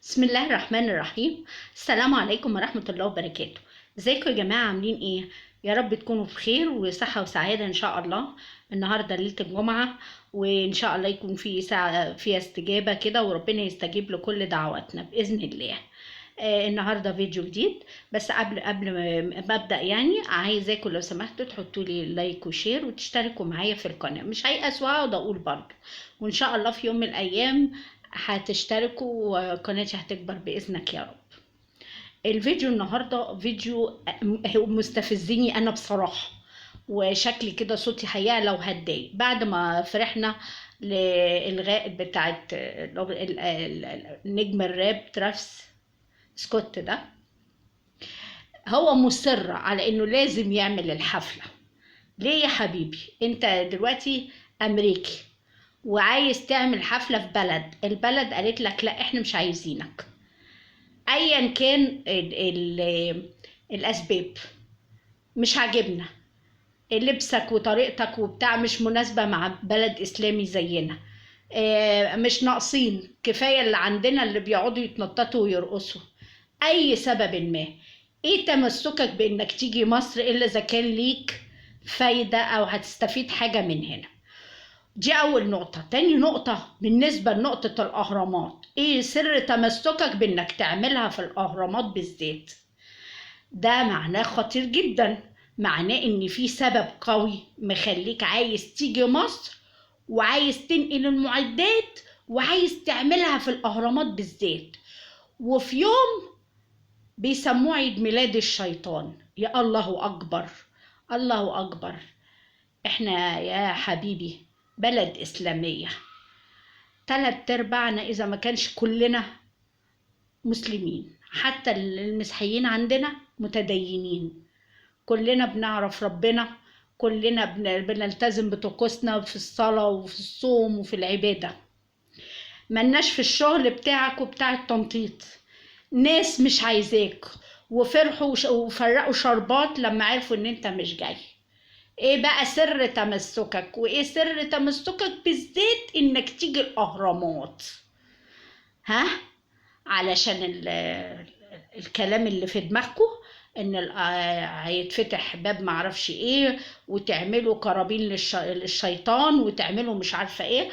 بسم الله الرحمن الرحيم. السلام عليكم ورحمة الله وبركاته. ازيكم يا جماعة، عاملين ايه؟ يا رب تكونوا بخير وصحة وسعادة ان شاء الله. النهاردة ليلة الجمعة، وان شاء الله يكون في ساعة فيها استجابة كده، وربنا يستجيب لكل دعواتنا بإذن الله. النهارده فيديو جديد، بس قبل ما ابدا يعني عايزاكم لو سمحتوا تحطوا لي لايك وشير وتشتركوا معايا في القناه. مش هيأس واقعد اقول برضه، وان شاء الله في يوم من الايام هتشتركوا وقناتي هتكبر باذنك يا رب. الفيديو النهارده فيديو مستفزني انا بصراحه، وشكلي كده صوتي هيعلى وهتضايق بعد ما فرحنا للغاء بتاعت نجم الراب ترافيس سكوت ده. هو مصر على انه لازم يعمل الحفلة. ليه يا حبيبي؟ انت دلوقتي امريكي وعايز تعمل حفلة في البلد قالت لك لا احنا مش عايزينك، ايا كان الاسباب. مش عاجبنا لبسك وطريقتك وبتاع، مش مناسبة مع بلد اسلامي زينا. مش ناقصين، كفاية اللي عندنا اللي بيقعدوا يتنططوا ويرقصوا. اي سبب ما، ايه تمسكك بانك تيجي مصر الا اذا كان ليك فايدة او هتستفيد حاجة من هنا؟ دي اول نقطة. تاني نقطة بالنسبة لنقطة الاهرامات، ايه سر تمسكك بانك تعملها في الاهرامات بالذات؟ ده معناه خطير جدا، معناه ان في سبب قوي مخليك عايز تيجي مصر وعايز تنقل المعدات وعايز تعملها في الاهرامات بالذات، وفي يوم بيسموه عيد ميلاد الشيطان. يا الله أكبر، الله أكبر. إحنا يا حبيبي بلد إسلامية، 3/4 إذا ما كانش كلنا مسلمين، حتى المسيحيين عندنا متدينين، كلنا بنعرف ربنا، كلنا بنلتزم بطقوسنا في الصلاة وفي الصوم وفي العبادة. ملناش في الشغل بتاعك وبتاع التنطيط. ناس مش عايزاك وفرحوا وفرقوا شربات لما عرفوا ان انت مش جاي. ايه بقى سر تمسكك؟ وايه سر تمسكك بالذات انك تيجي الاهرامات؟ ها؟ علشان الكلام اللي في دماغكم ان هيتفتح باب معرفش ايه، وتعملوا قرابين للشيطان، وتعملوا مش عارفه ايه.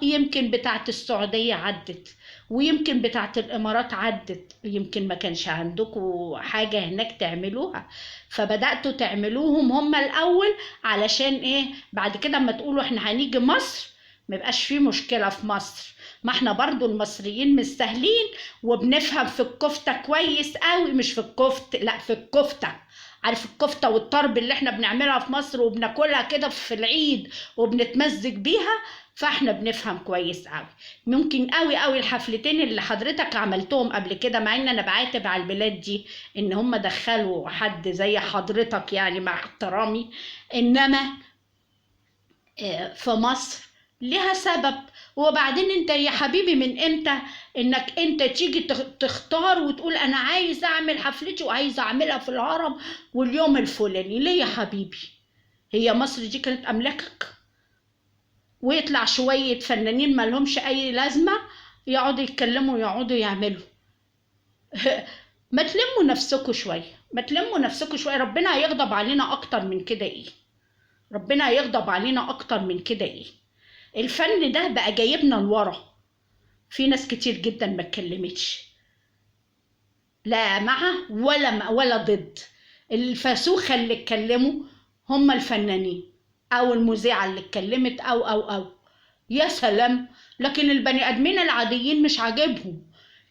يمكن بتاعت السعوديه عدت، ويمكن بتاعت الامارات عدت، يمكن ما كانش عندكم حاجه هناك تعملوها فبداتوا تعملوهم هم الاول. علشان ايه؟ بعد كده اما تقولوا احنا هنيجي مصر ما يبقاش فيه مشكله في مصر. ما احنا برضو المصريين مش سهلين، وبنفهم في الكفتة كويس قوي. مش في الكفت، لا في الكفتة. عارف الكفتة والطرب اللي احنا بنعملها في مصر وبناكلها كده في العيد وبنتمزج بيها، فاحنا بنفهم كويس قوي. ممكن قوي قوي الحفلتين اللي حضرتك عملتهم قبل كده، مع ان انا بعاتب على البلاد دي ان هم دخلوا حد زي حضرتك يعني مع احترامي، انما في مصر لها سبب. وبعدين انت يا حبيبي من امتى انك انت تيجي تختار وتقول انا عايز اعمل حفلتي وعايز اعملها في الهرم واليوم الفلاني؟ ليه يا حبيبي؟ هي مصر دي كانت املاكك؟ ويطلع شوية فنانين مالهمش اي لازمة يقعدوا يتكلموا ويقعدوا يعملوا. ما تلموا نفسكوا شوية، ما تلموا نفسكوا شوية. ربنا هيغضب علينا اكتر من كده ايه؟ ربنا هيغضب علينا اكتر من كده ايه؟ الفن ده بقى جايبنا لورا. في ناس كتير جدا ما اتكلمتش، لا مع ولا ضد. الفاسوخة اللي اتكلموا هم الفنانين او المذيعة اللي اتكلمت او يا سلام. لكن البني ادمين العاديين مش عاجبهم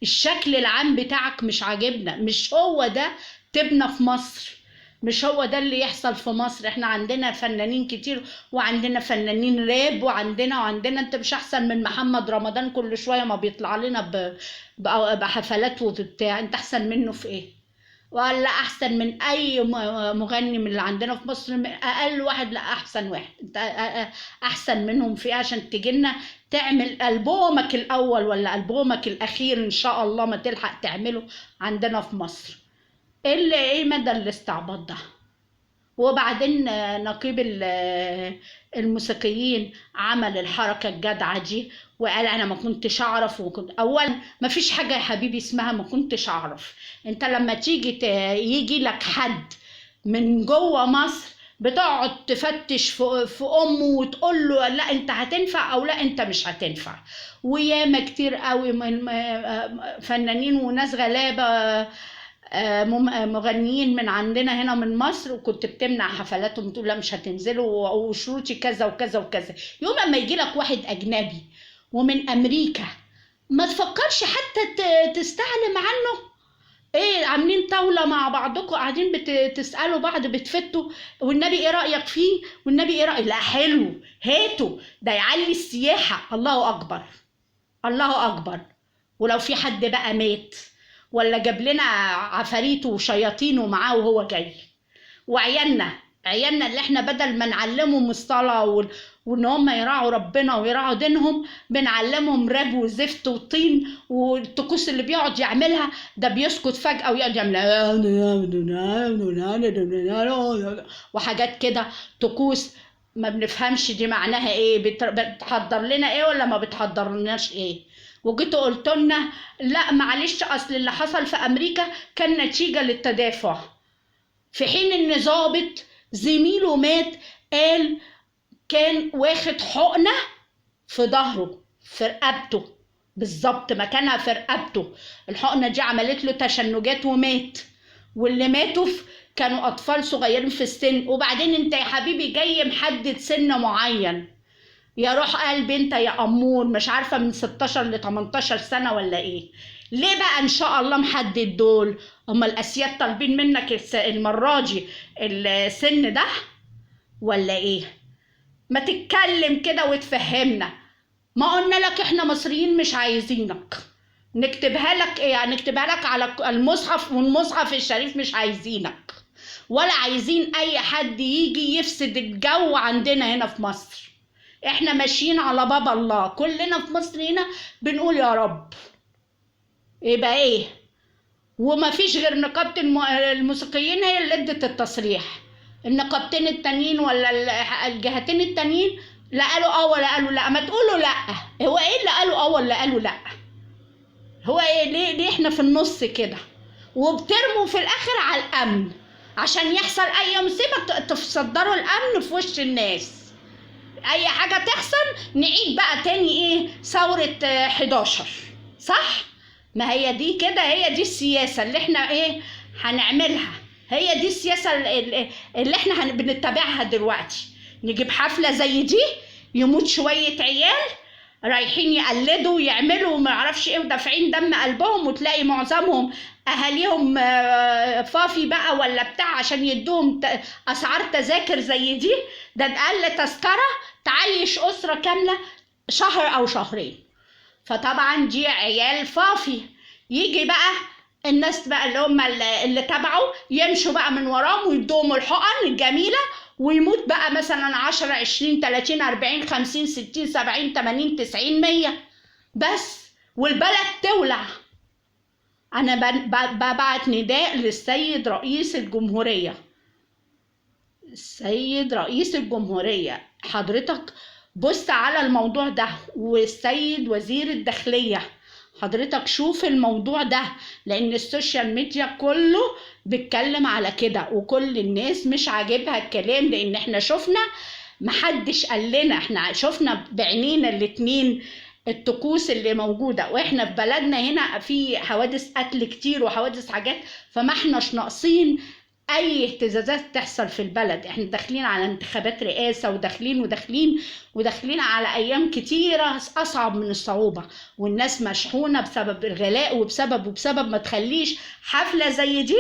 الشكل العام بتاعك، مش عاجبنا. مش هو ده تبنى في مصر، مش هو ده اللي يحصل في مصر. احنا عندنا فنانين كتير، وعندنا فنانين راب، وعندنا انت مش احسن من محمد رمضان كل شوية ما بيطلع لنا بحفلات وبتاع؟ انت احسن منه في ايه؟ ولا احسن من اي مغني من اللي عندنا في مصر؟ اقل واحد لا احسن واحد. انت احسن منهم في ايه عشان تجينا تعمل البومك الاول ولا البومك الاخير ان شاء الله ما تلحق تعمله عندنا في مصر؟ ايه مدى الاستعباط ده؟ وبعدين نقيب الموسيقيين عمل الحركة الجدعة دي وقال انا ما كنتش اعرف. وكنت اولا ما فيش حاجه يا حبيبي اسمها ما كنتش اعرف. انت لما تيجي يجي لك حد من جوه مصر بتقعد تفتش في امه وتقول له لا انت هتنفع او لا انت مش هتنفع. وياما كتير قوي من فنانين وناس غلابه مغنيين من عندنا هنا من مصر، وكنت بتمنع حفلاتهم وتقول لا مش هتنزلوا وشروطي كذا وكذا وكذا. يوم اما يجي لك واحد اجنبي ومن امريكا ما تفكرش حتى تستعلم عنه. ايه عاملين طاوله مع بعضكم قاعدين بتسالوا بعض بتفتوا والنبي ايه رايك فيه والنبي ايه رايك؟ لا حلو هاته ده يعلي السياحه. الله اكبر الله اكبر. ولو في حد بقى مات ولا جاب لنا عفاريته وشياطينه معاه وهو جاي، وعيالنا اللي احنا بدل ما نعلمهم الصلاة وان هم يراعوا ربنا ويراعوا دينهم بنعلمهم راب وزفت وطين والطقوس اللي بيقعد يعملها. ده بيسكت فجأة ويقعد يعمل وحاجات كده طقوس ما بنفهمش دي معناها ايه. بتحضر لنا ايه ولا ما بتحضر لناش ايه؟ وجيتوا قلتوا لنا لا معلش اصل اللي حصل في امريكا كان نتيجة للتدافع، في حين ان ضابط زميله مات قال كان واخد حقنة في ظهره في رقبته بالظبط مكانها في رقبته. الحقنة دي عملت له تشنجات ومات. واللي ماتوا كانوا اطفال صغيرين في السن. وبعدين انت يا حبيبي جاي محدد سن معين، يا روح قلبي انت يا امور مش عارفه من 16 ل 18 سنه ولا ايه؟ ليه بقى ان شاء الله محدد دول؟ هما الاسياد طالبين منك المره دي السن ده ولا ايه؟ ما تتكلم كده وتفهمنا. ما قلنا لك احنا مصريين مش عايزينك، نكتبها لك ايه؟ نكتبها لك على المصحف والمصحف الشريف مش عايزينك، ولا عايزين اي حد يجي يفسد الجو عندنا هنا في مصر. احنا ماشيين على باب الله كلنا في مصر هنا بنقول يا رب. يبقى ايه؟ وما فيش غير نقابة الموسيقيين هي اللي ادت التصريح. النقابتين التانيين ولا الجهتين التانيين لا قالوا اه ولا قالوا لا. ما تقولوا لا. هو ايه اللي قالوا اه ولا قالوا لا؟ هو ايه؟ ليه احنا في النص كده وبترموا في الاخر على الامن عشان يحصل اي مصيبة تصدروا الامن في وش الناس؟ اي حاجة تحصل نعيد بقى تاني ايه ثورة 11 صح؟ ما هي دي كده، هي دي السياسة اللي احنا ايه هنعملها. هي دي السياسة اللي احنا بنتبعها دلوقتي. نجيب حفلة زي دي يموت شوية عيال رايحين يقلدوا ويعملوا ما اعرفش ايه ودافعين دم قلبهم، وتلاقي معظمهم اهاليهم فافي بقى ولا بتاع عشان يدوهم اسعار تذاكر زي دي. ده اقل تذكرة تعيش اسرة كاملة شهر او شهرين. فطبعا دي عيال فافي. يجي بقى الناس بقى اللي هم اللي تبعوا يمشوا بقى من وراهم ويدوهم الحقن الجميلة ويموت بقى مثلا 10 20 30 40 50 60 70 80 90 100 بس، والبلد تولع. انا ببعت نداء للسيد رئيس الجمهورية. السيد رئيس الجمهورية حضرتك بص على الموضوع ده، والسيد وزير الداخلية حضرتك شوف الموضوع ده، لان السوشيال ميديا كله بيتكلم على كده وكل الناس مش عاجبها الكلام. لان احنا شفنا محدش قال لنا، احنا شفنا بعينينا الاتنين الطقوس اللي موجودة، واحنا في بلدنا هنا في حوادث قتل كتير وحوادث حاجات، فما احناش ناقصين اي اهتزازات تحصل في البلد. احنا داخلين على انتخابات رئاسة وداخلين على ايام كتيرة اصعب من الصعوبة، والناس مشحونة بسبب الغلاء وبسبب ما تخليش حفلة زي دي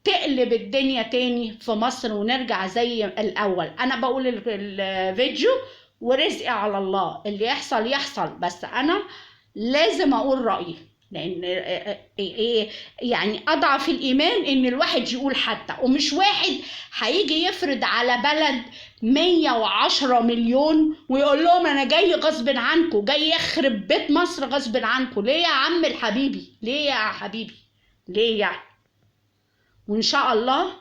تقلب الدنيا تاني في مصر ونرجع زي الاول. انا بقول الفيديو ورزقي على الله، اللي يحصل يحصل، بس انا لازم اقول رأيي. لان يعني اضعف الايمان ان الواحد يقول حتى، ومش واحد هيجي يفرض على بلد 110 مليون ويقول لهم انا جاي غصب عنكم، جاي يخرب بيت مصر غصب عنكم. ليه يا عم الحبيبي؟ ليه يا حبيبي؟ ليه يعني؟ وان شاء الله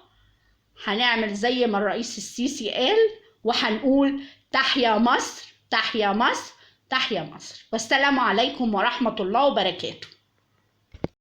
هنعمل زي ما الرئيس السيسي قال، وهنقول تحيا مصر تحيا مصر تحيا مصر، والسلام عليكم ورحمة الله وبركاته.